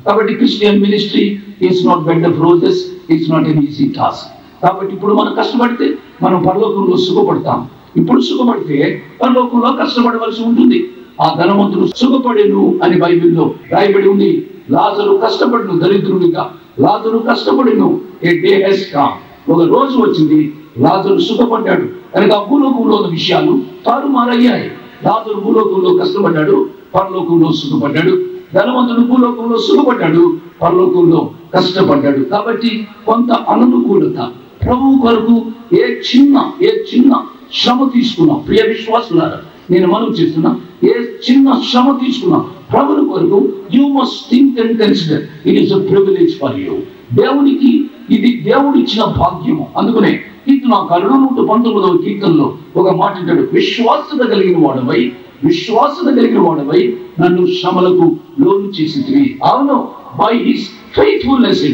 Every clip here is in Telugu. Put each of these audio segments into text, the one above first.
కాబట్టి Christian ministry is not bed of roses, is not an easy task. కాబట్టి ఇప్పుడు మనం కష్టపడితే మనం పరలోకంలో సుఖపడతాం. ఇప్పుడు సుఖపడితే పరలోకంలో కష్టపడవలసి ఉంటుంది. ఆ ధనవంతుడు సుఖపడేను అని బైబిల్లో రాయబడి ఉంది. లాజరు కష్టపడును దరిద్రుడిగా, లాజరు కష్టపడిను, ఏ డే హెస్ కమ్, ఒక రోజు వచ్చింది, లాజరు సుఖపడ్డాడు. కనుక భూలోకంలో విషయాలు తారుమారయ్యాయి. లాజరు భూలోకంలో కష్టపడ్డాడు, పరలోకంలో సుఖపడ్డాడు. ధనవంతుడు భూలోకంలో సుఖపడ్డాడు, పరలోకంలో కష్టపడ్డాడు. కాబట్టి కొంత అననుకూలత ప్రభువు కొరకు ఏ చిన్న శ్రమ తీసుకున్నా, ప్రియ విశ్వాసులారా నేను మనవి చేస్తున్నా, ఏ చిన్న శ్రమ తీసుకున్నా ప్రభుని కొరకు you must think and consider it is a privilege for you. దేవునికి ఇది దేవుడిచ్చిన భాగ్యము. అందుకనే కీర్తనకారుడు 119వ కీర్తనలో ఒక మాట అంటాడు, విశ్వాసత కలిగిన వాడవై నన్ను శ్రమలకు లోను చేసితివి. అవును, బై హిస్ ఫెయిత్ఫుల్నెస్.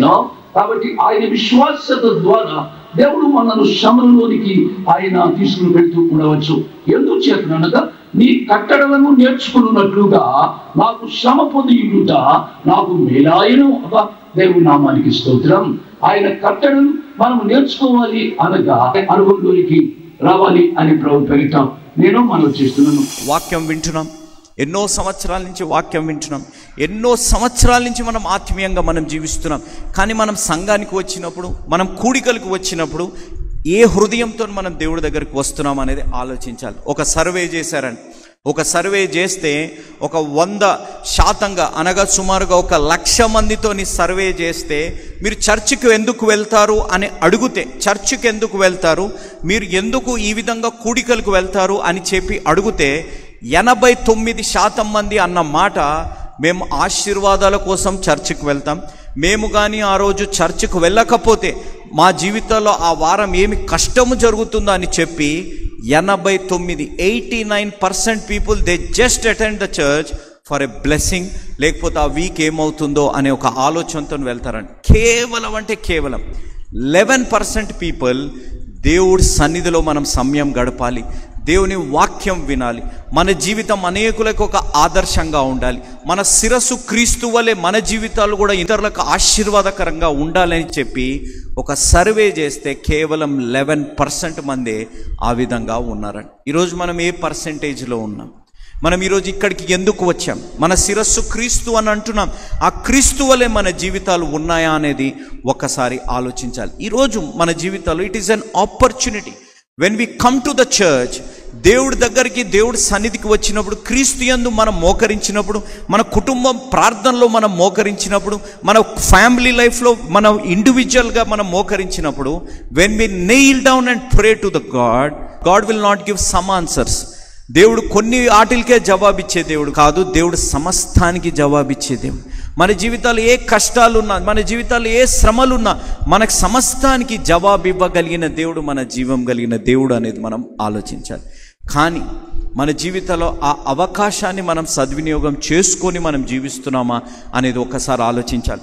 కాబట్టి ఆయన విశ్వాసత ద్వారా దేవుడు మనను శ్రమలోనికి ఆయన తీసుకుని వెళ్తూ ఉండవచ్చు. ఎందుకు చేతనగా నీ కట్టడలను నేర్చుకున్నట్లుగా నాకు శ్రమ పొందియుట నాకు మేలాయను. దేవుడి నామానికి స్తోత్రం. ఆయన కట్టడలు మనం నేర్చుకోవాలి అనగా అనుభవంలోనికి రావాలి అని ప్రభు పేరిట నేను మనవి చేస్తున్నాను. వాక్యం వింటున్నాం, ఎన్నో సంవత్సరాల నుంచి వాక్యం వింటున్నాం, ఎన్నో సంవత్సరాల నుంచి మనం ఆత్మీయంగా మనం జీవిస్తున్నాం. కానీ మనం సంఘానికి వచ్చినప్పుడు, మనం కూడికలకు వచ్చినప్పుడు ఏ హృదయంతో మనం దేవుడి దగ్గరికి వస్తున్నాం అనేది ఆలోచించాలి. ఒక సర్వే చేశారండి. ఒక సర్వే చేస్తే 100% అనగా సుమారుగా 1,00,000 మందితోని సర్వే చేస్తే మీరు చర్చికి ఎందుకు వెళ్తారు అని అడిగితే, చర్చికి ఎందుకు వెళ్తారు, మీరు ఎందుకు ఈ విధంగా కూడికలకు వెళ్తారు అని చెప్పి అడిగితే 89% మంది అన్న మాట, మేము ఆశీర్వాదాల కోసం చర్చికి వెళ్తాం. మేము కానీ ఆ రోజు చర్చికి వెళ్ళకపోతే మా జీవితంలో ఆ వారం ఏమి కష్టము జరుగుతుందో అని చెప్పి 89% people they just attend the church for a blessing, లేకపోతే ఆ వీక్ ఏమవుతుందో అనే ఒక ఆలోచనతో వెళ్తారండి. కేవలం 11% పీపుల్ దేవుడి సన్నిధిలో మనం సమయం గడపాలి, దేవుని వాక్యం వినాలి, మన జీవితం అనేకులకు ఒక ఆదర్శంగా ఉండాలి, మన శిరస్సు క్రీస్తు వలె మన జీవితాలు కూడా ఇతరులకు ఆశీర్వాదకరంగా ఉండాలని చెప్పి ఒక సర్వే చేస్తే కేవలం 11% మందే ఆ విధంగా ఉన్నారండి. ఈరోజు మనం ఏ పర్సెంటేజ్లో ఉన్నాం? మనం ఈరోజు ఇక్కడికి ఎందుకు వచ్చాం? మన శిరస్సు క్రీస్తు అని అంటున్నాం. ఆ క్రీస్తు వలె మన జీవితాలు ఉన్నాయా అనేది ఒక్కసారి ఆలోచించాలి. ఈరోజు మన జీవితాలు it is an opportunity. When we come to the church, దేవుడి దగ్గరికి, దేవుడి సన్నిధికి వచ్చినప్పుడు, క్రీస్తు యందు మనం మోకరించినప్పుడు, మన కుటుంబం ప్రార్థనలో మనం మోకరించినప్పుడు, మన ఫ్యామిలీ లైఫ్లో మనం ఇండివిజువల్గా మనం మోకరించినప్పుడు, when we kneel down and pray to the God will not give some answers. దేవుడు కొన్ని ఆటలకే జవాబిచ్చే దేవుడు కాదు, దేవుడు సమస్తానికి జవాబిచ్చే దేవుడు. మన జీవితాలు ఏ కష్టాలున్నా, మన జీవితాలు ఏ శ్రమలున్నా, మనకు సమస్తానికి జవాబు ఇవ్వగలిగిన దేవుడు, మన జీవం కలిగిన దేవుడు అనేది మనం ఆలోచించాలి. కానీ మన జీవితంలో ఆ అవకాశాన్ని మనం సద్వినియోగం చేసుకొని మనం జీవిస్తున్నామా అనేది ఒకసారి ఆలోచించాలి.